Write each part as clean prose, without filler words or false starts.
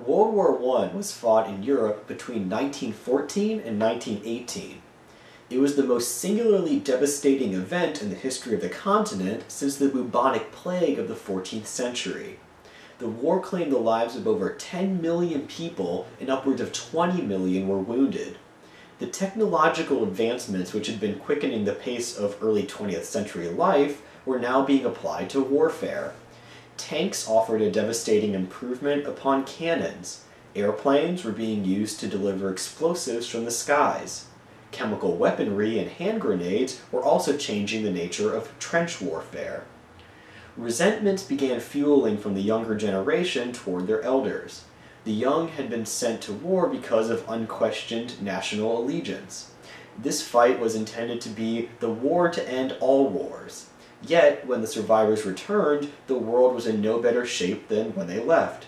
World War I was fought in Europe between 1914 and 1918. It was the most singularly devastating event in the history of the continent since the bubonic plague of the 14th century. The war claimed the lives of over 10 million people and upwards of 20 million were wounded. The technological advancements which had been quickening the pace of early 20th century life were now being applied to warfare. Tanks offered a devastating improvement upon cannons. Airplanes were being used to deliver explosives from the skies. Chemical weaponry and hand grenades were also changing the nature of trench warfare. Resentments began fueling from the younger generation toward their elders. The young had been sent to war because of unquestioned national allegiance. This fight was intended to be the war to end all wars. Yet, when the survivors returned, the world was in no better shape than when they left.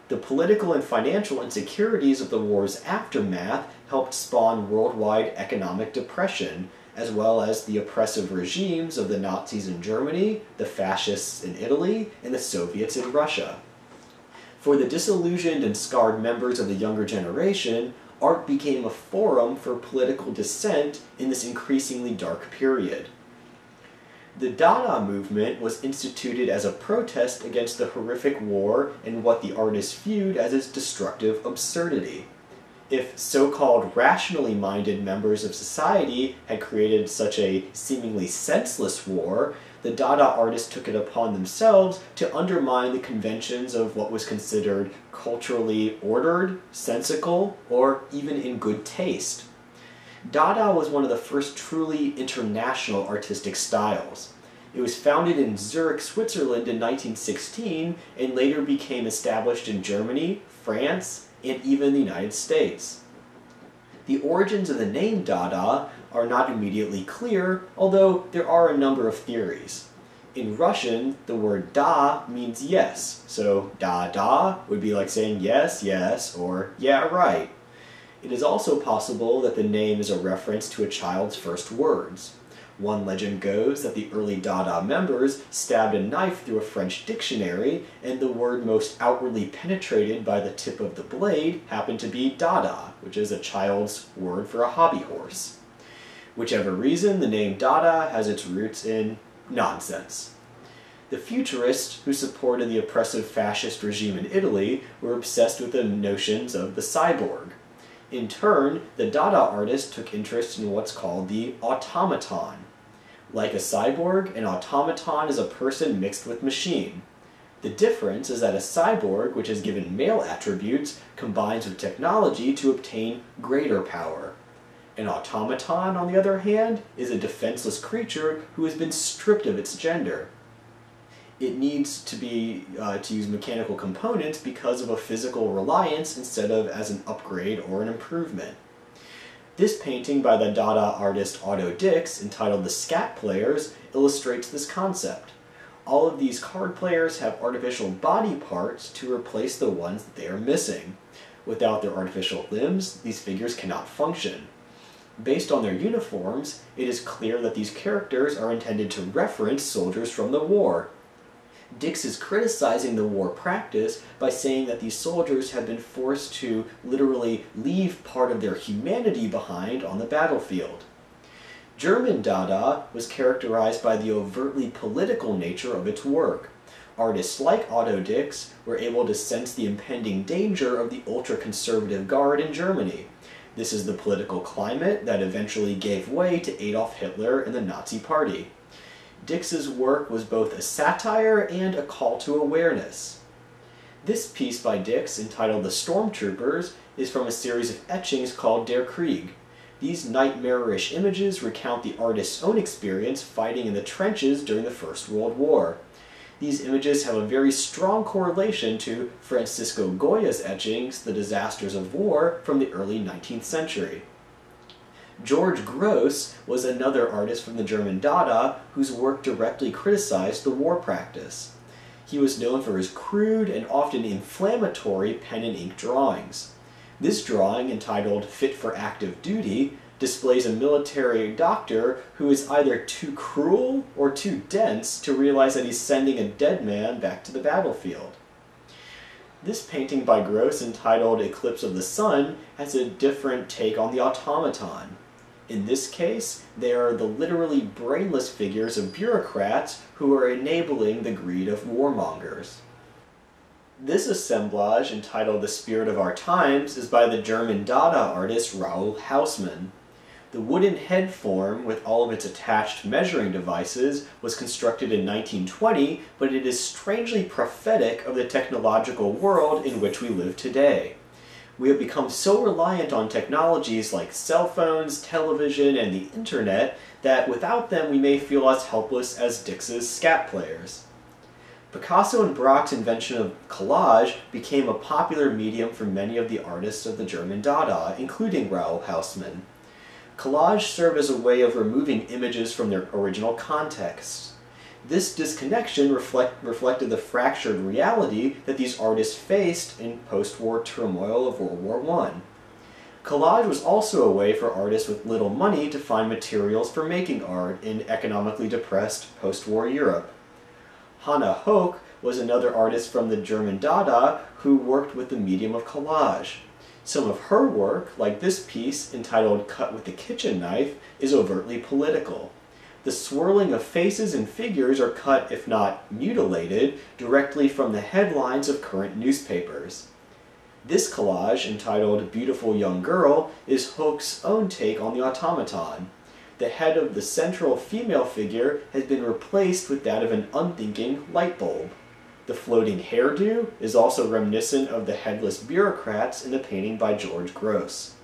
The political and financial insecurities of the war's aftermath helped spawn worldwide economic depression, as well as the oppressive regimes of the Nazis in Germany, the fascists in Italy, and the Soviets in Russia. For the disillusioned and scarred members of the younger generation, art became a forum for political dissent in this increasingly dark period. The Dada movement was instituted as a protest against the horrific war and what the artists viewed as its destructive absurdity. If so-called rationally minded members of society had created such a seemingly senseless war, the Dada artists took it upon themselves to undermine the conventions of what was considered culturally ordered, sensical, or even in good taste. Dada was one of the first truly international artistic styles. It was founded in Zurich, Switzerland in 1916 and later became established in Germany, France, and even the United States. The origins of the name Dada are not immediately clear, although there are a number of theories. In Russian, the word da means yes, so da would be like saying yes, yes, or yeah, right. It is also possible that the name is a reference to a child's first words. One legend goes that the early Dada members stabbed a knife through a French dictionary, and the word most outwardly penetrated by the tip of the blade happened to be Dada, which is a child's word for a hobby horse. Whichever reason, the name Dada has its roots in nonsense. The futurists who supported the oppressive fascist regime in Italy were obsessed with the notions of the cyborg. In turn, the Dada artist took interest in what's called the automaton. Like a cyborg, an automaton is a person mixed with machine. The difference is that a cyborg, which is given male attributes, combines with technology to obtain greater power. An automaton, on the other hand, is a defenseless creature who has been stripped of its gender. It needs to use mechanical components because of a physical reliance instead of as an upgrade or an improvement. This painting by the Dada artist Otto Dix, entitled The Scat Players, illustrates this concept. All of these card players have artificial body parts to replace the ones that they are missing. Without their artificial limbs, these figures cannot function. Based on their uniforms, it is clear that these characters are intended to reference soldiers from the war. Dix is criticizing the war practice by saying that these soldiers have been forced to literally leave part of their humanity behind on the battlefield. German Dada was characterized by the overtly political nature of its work. Artists like Otto Dix were able to sense the impending danger of the ultra-conservative Guard in Germany. This is the political climate that eventually gave way to Adolf Hitler and the Nazi Party. Dix's work was both a satire and a call to awareness. This piece by Dix, entitled The Stormtroopers, is from a series of etchings called Der Krieg. These nightmarish images recount the artist's own experience fighting in the trenches during the First World War. These images have a very strong correlation to Francisco Goya's etchings, The Disasters of War, from the early 19th century. George Gross was another artist from the German Dada whose work directly criticized the war practice. He was known for his crude and often inflammatory pen and ink drawings. This drawing, entitled Fit for Active Duty, displays a military doctor who is either too cruel or too dense to realize that he's sending a dead man back to the battlefield. This painting by Gross, entitled Eclipse of the Sun, has a different take on the automaton. In this case, they are the literally brainless figures of bureaucrats who are enabling the greed of warmongers. This assemblage, entitled The Spirit of Our Times, is by the German Dada artist Raoul Hausmann. The wooden head form, with all of its attached measuring devices, was constructed in 1920, but it is strangely prophetic of the technological world in which we live today. We have become so reliant on technologies like cell phones, television, and the internet that without them we may feel as helpless as Dix's scat players. Picasso and Braque's invention of collage became a popular medium for many of the artists of the German Dada, including Raoul Hausmann. Collage served as a way of removing images from their original context. This disconnection reflected the fractured reality that these artists faced in post-war turmoil of World War I. Collage was also a way for artists with little money to find materials for making art in economically depressed post-war Europe. Hannah Hoch was another artist from the German Dada who worked with the medium of collage. Some of her work, like this piece entitled Cut with the Kitchen Knife, is overtly political. The swirling of faces and figures are cut, if not mutilated, directly from the headlines of current newspapers. This collage, entitled Beautiful Young Girl, is Hoch's own take on the automaton. The head of the central female figure has been replaced with that of an unthinking light bulb. The floating hairdo is also reminiscent of the headless bureaucrats in the painting by George Gross.